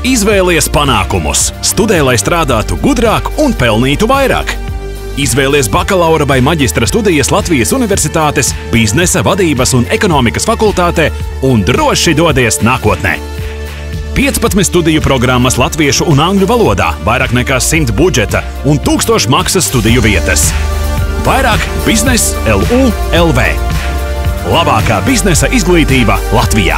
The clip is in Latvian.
Izvēlies panākumus, studē, lai strādātu gudrāk un pelnītu vairāk. Izvēlies bakalaura vai maģistra studijas Latvijas Universitātes Biznesa, vadības un ekonomikas fakultātē un droši dodies nākotnē. 15 studiju programmas latviešu un angļu valodā, vairāk nekā 100 budžeta un 1000 maksas studiju vietas. Vairāk Biznes LU LV. Labākā biznesa izglītība Latvijā.